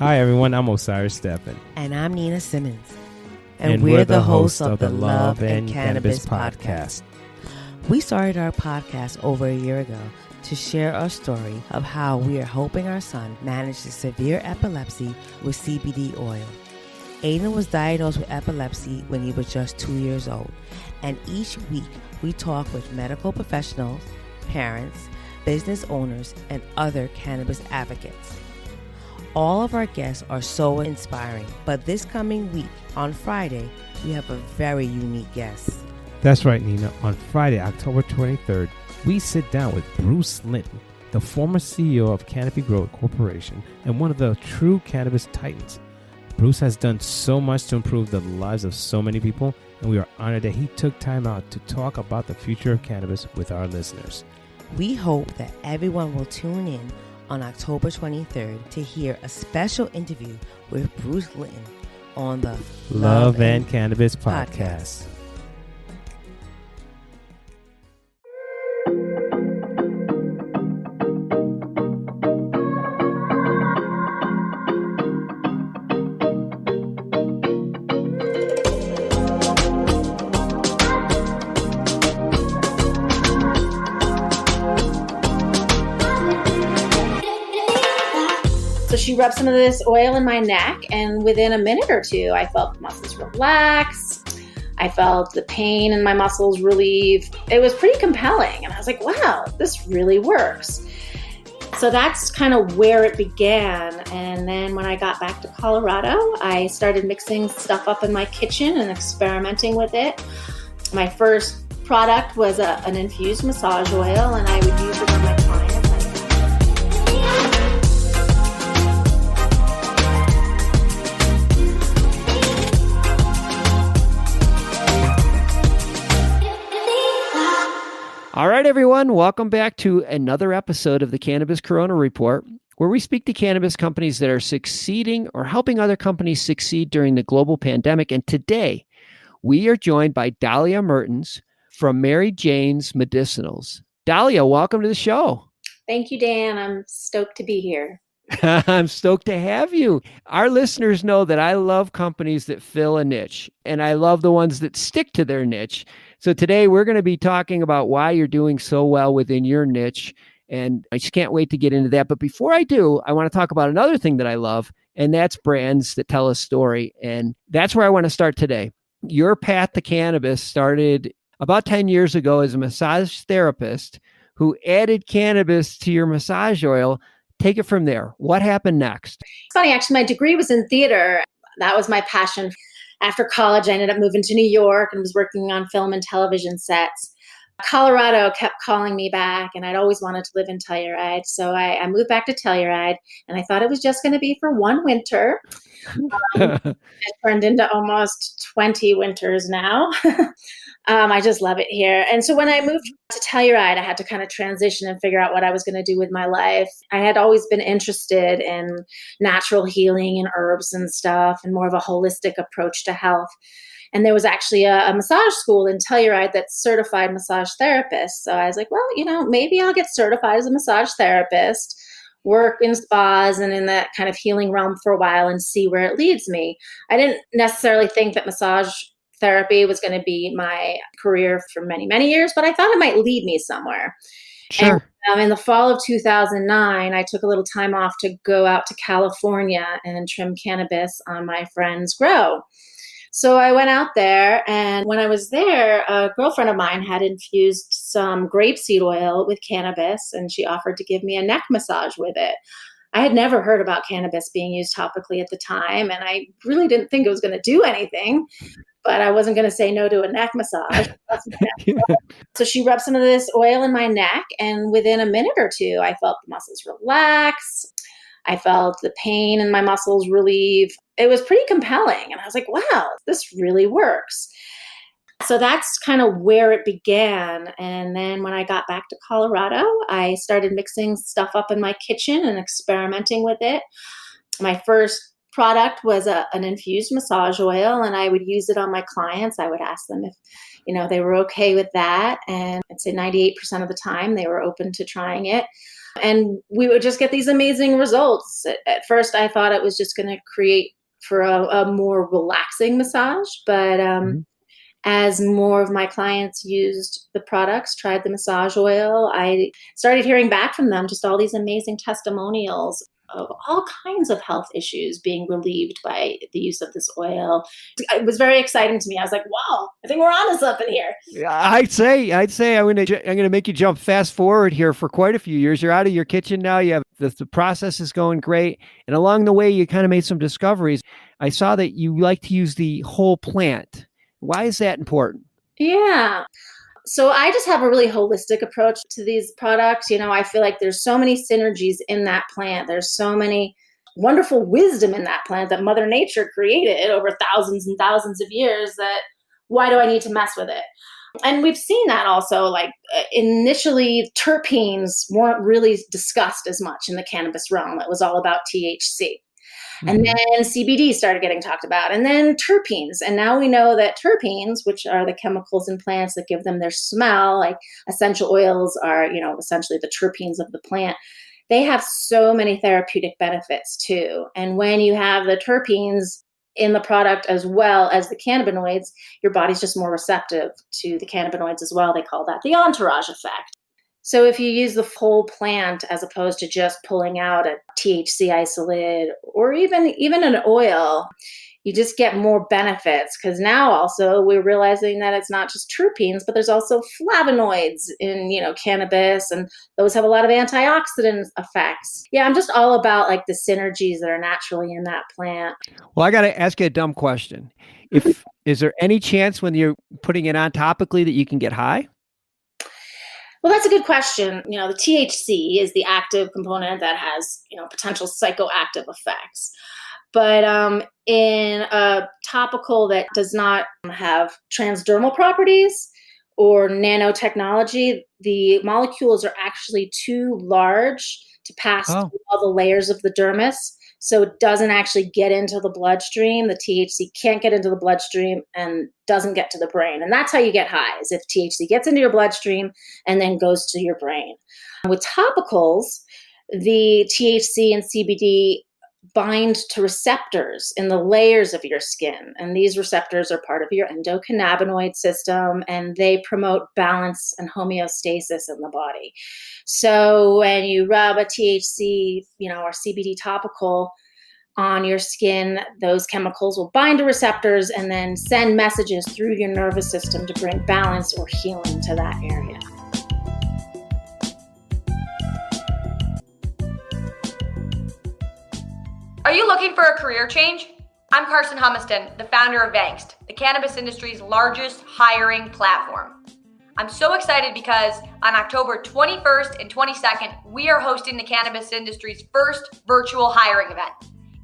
Hi, everyone. I'm Osiris Steffen. And I'm Nina Simmons. And we're the hosts of the Love and Cannabis podcast. We started our podcast over a year ago to share our story of how we are helping our son manage the severe epilepsy with CBD oil. Aiden was diagnosed with epilepsy when he was just 2 years old. And each week we talk with medical professionals, parents, business owners, and other cannabis advocates. All of our guests are so inspiring, but this coming week, on Friday, we have a very unique guest. That's right, Nina. On Friday, October 23rd, we sit down with Bruce Linton, the former CEO of Canopy Growth Corporation and one of the true cannabis titans. Bruce has done so much to improve the lives of so many people, and we are honored that he took time out to talk about the future of cannabis with our listeners. We hope that everyone will tune in on October 23rd to hear a special interview with Bruce Linton on the Love and Cannabis podcast. So she rubbed some of this oil in my neck, and within a minute or two, I felt the muscles relax. I felt the pain in my muscles relieve. It was pretty compelling, and I was like, wow, this really works. So that's kind of where it began. And then when I got back to Colorado, I started mixing stuff up in my kitchen and experimenting with it. My first product was an infused massage oil, and I would use it on my clients. All right, everyone. Welcome back to another episode of the Cannabis Corona Report, where we speak to cannabis companies that are succeeding or helping other companies succeed during the global pandemic. And today, we are joined by Dahlia Mertens from Mary Jane's Medicinals. Dahlia, welcome to the show. Thank you, Dan. I'm stoked to be here. I'm stoked to have you. Our listeners know that I love companies that fill a niche, and I love the ones that stick to their niche. So today we're going to be talking about why you're doing so well within your niche, and I just can't wait to get into that. But before I do, I want to talk about another thing that I love, and that's brands that tell a story. And that's where I want to start today. Your path to cannabis started about 10 years ago as a massage therapist who added cannabis to your massage oil. Take it from there. What happened next? It's funny, actually, my degree was in theater. That was my passion. After college, I ended up moving to New York and was working on film and television sets. Colorado kept calling me back, and I'd always wanted to live in Telluride. So I moved back to Telluride, and I thought it was just going to be for one winter. It turned into almost 20 winters now. I just love it here. And so when I moved to Telluride, I had to kind of transition and figure out what I was going to do with my life. I had always been interested in natural healing and herbs and stuff and more of a holistic approach to health. And there was actually a massage school in Telluride that certified massage therapists. So I was like, well, maybe I'll get certified as a massage therapist, work in spas and in that kind of healing realm for a while and see where it leads me. I didn't necessarily think that massage therapy was going to be my career for many, many years, but I thought it might lead me somewhere. Sure. And in the fall of 2009, I took a little time off to go out to California and trim cannabis on my friend's grow. So I went out there, and when I was there, a girlfriend of mine had infused some grapeseed oil with cannabis, and she offered to give me a neck massage with it. I had never heard about cannabis being used topically at the time, and I really didn't think it was going to do anything, but I wasn't going to say no to a neck massage. So she rubbed some of this oil in my neck, and within a minute or two, I felt the muscles relax. I felt the pain in my muscles relieve. It was pretty compelling. And I was like, wow, this really works. So that's kind of where it began. And then when I got back to Colorado, I started mixing stuff up in my kitchen and experimenting with it. My first product was an infused massage oil, and I would use it on my clients. I would ask them if, they were okay with that. And I'd say 98% of the time they were open to trying it. And we would just get these amazing results. At first, I thought it was just going to create for a more relaxing massage. But as more of my clients used the products, tried the massage oil, I started hearing back from them just all these amazing testimonials of all kinds of health issues being relieved by the use of this oil. It was very exciting to me. I was like, wow, I think we're onto something here. I'd say I'm gonna make you jump fast forward here for quite a few years. You're out of your kitchen now. You have the process is going great, and along the way, you kind of made some discoveries. I saw that you like to use the whole plant. Why is that important? Yeah. So I just have a really holistic approach to these products. I feel like there's so many synergies in that plant. There's so many wonderful wisdom in that plant that Mother Nature created over thousands and thousands of years, that why do I need to mess with it? And we've seen that also, like initially terpenes weren't really discussed as much in the cannabis realm. It was all about THC. And then CBD started getting talked about, and then terpenes. And now we know that terpenes, which are the chemicals in plants that give them their smell, like essential oils are, essentially the terpenes of the plant. They have so many therapeutic benefits too. And when you have the terpenes in the product as well as the cannabinoids, your body's just more receptive to the cannabinoids as well. They call that the entourage effect. So if you use the whole plant as opposed to just pulling out a THC isolate or even an oil, you just get more benefits, because now also we're realizing that it's not just terpenes, but there's also flavonoids in, cannabis, and those have a lot of antioxidant effects. Yeah, I'm just all about like the synergies that are naturally in that plant. Well, I got to ask you a dumb question. Is there any chance when you're putting it on topically that you can get high? Well, that's a good question. The THC is the active component that has, potential psychoactive effects. But in a topical that does not have transdermal properties or nanotechnology, the molecules are actually too large to pass through all the layers of the dermis. So it doesn't actually get into the bloodstream. The THC can't get into the bloodstream and doesn't get to the brain. And that's how you get high, is if THC gets into your bloodstream and then goes to your brain. With topicals, the THC and CBD bind to receptors in the layers of your skin. And these receptors are part of your endocannabinoid system, and they promote balance and homeostasis in the body. So when you rub a THC, or CBD topical on your skin, those chemicals will bind to receptors and then send messages through your nervous system to bring balance or healing to that area. Are you looking for a career change? I'm Dan Humiston, the founder of Angst, the cannabis industry's largest hiring platform. I'm so excited because on October 21st and 22nd, we are hosting the cannabis industry's first virtual hiring event.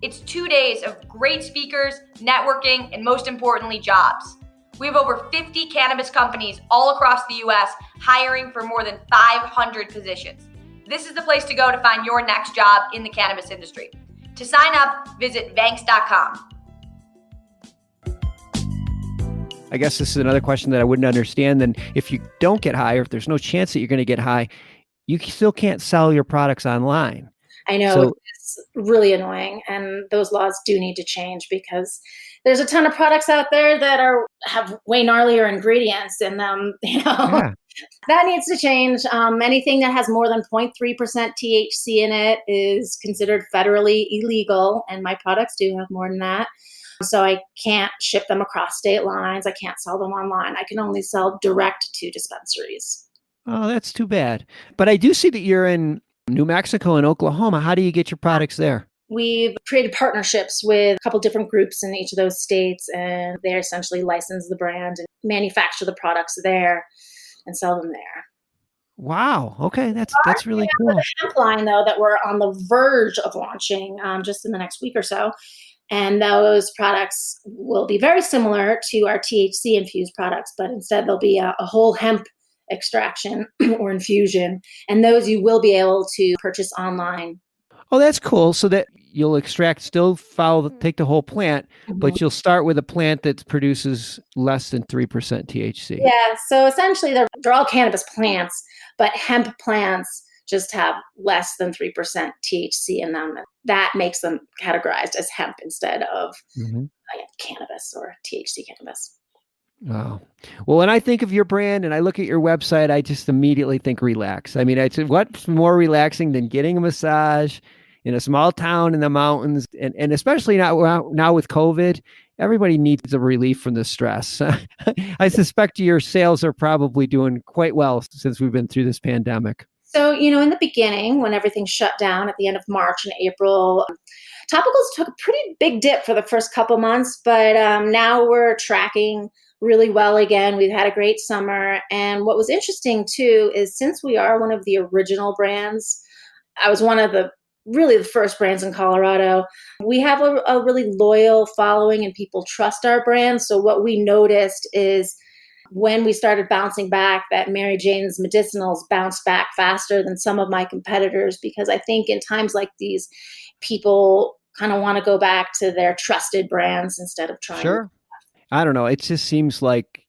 It's 2 days of great speakers, networking, and most importantly, jobs. We have over 50 cannabis companies all across the US hiring for more than 500 positions. This is the place to go to find your next job in the cannabis industry. To sign up, visit Vanks.com. I guess this is another question that I wouldn't understand. Then if you don't get high, or if there's no chance that you're going to get high, you still can't sell your products online. I know, it's really annoying. And those laws do need to change, because there's a ton of products out there that have way gnarlier ingredients in them. Yeah. That needs to change. Anything that has more than 0.3% THC in it is considered federally illegal, and my products do have more than that. So I can't ship them across state lines. I can't sell them online. I can only sell direct to dispensaries. Oh, that's too bad. But I do see that you're in New Mexico and Oklahoma. How do you get your products there? We've created partnerships with a couple different groups in each of those states, and they essentially license the brand and manufacture the products there and sell them there. Wow. Okay. That's really cool. A hemp line, though, that we're on the verge of launching just in the next week or so. And those products will be very similar to our THC infused products, but instead there'll be a whole hemp extraction or infusion. And those you will be able to purchase online. Oh, that's cool. So that you'll extract, take the whole plant, but you'll start with a plant that produces less than 3% THC. Yeah. So essentially they're all cannabis plants, but hemp plants just have less than 3% THC in them. That makes them categorized as hemp instead of cannabis or THC cannabis. Wow. Well, when I think of your brand and I look at your website, I just immediately think relax. I mean, what's more relaxing than getting a massage in a small town in the mountains? And especially now with COVID, everybody needs a relief from the stress. I suspect your sales are probably doing quite well since we've been through this pandemic. So, in the beginning, when everything shut down at the end of March and April, topicals took a pretty big dip for the first couple months, but now we're tracking really well again. We've had a great summer. And what was interesting too is since we are one of the original brands, I was one of the first brands in Colorado. We have a really loyal following and people trust our brand. So what we noticed is when we started bouncing back, that Mary Jane's Medicinals bounced back faster than some of my competitors, because I think in times like these, people kind of want to go back to their trusted brands instead of trying. Sure. I don't know. It just seems like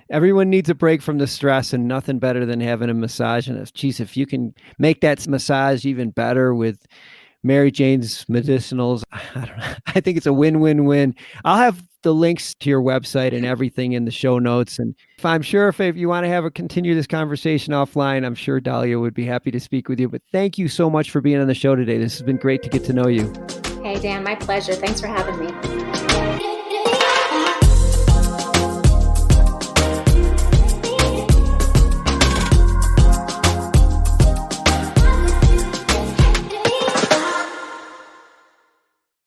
everyone needs a break from the stress, and nothing better than having a massage. And if you can make that massage even better with Mary Jane's Medicinals, I don't know. I think it's a win-win-win. I'll have the links to your website and everything in the show notes. And if you want to continue this conversation offline, I'm sure Dahlia would be happy to speak with you. But thank you so much for being on the show today. This has been great to get to know you. Hey, Dan, my pleasure. Thanks for having me.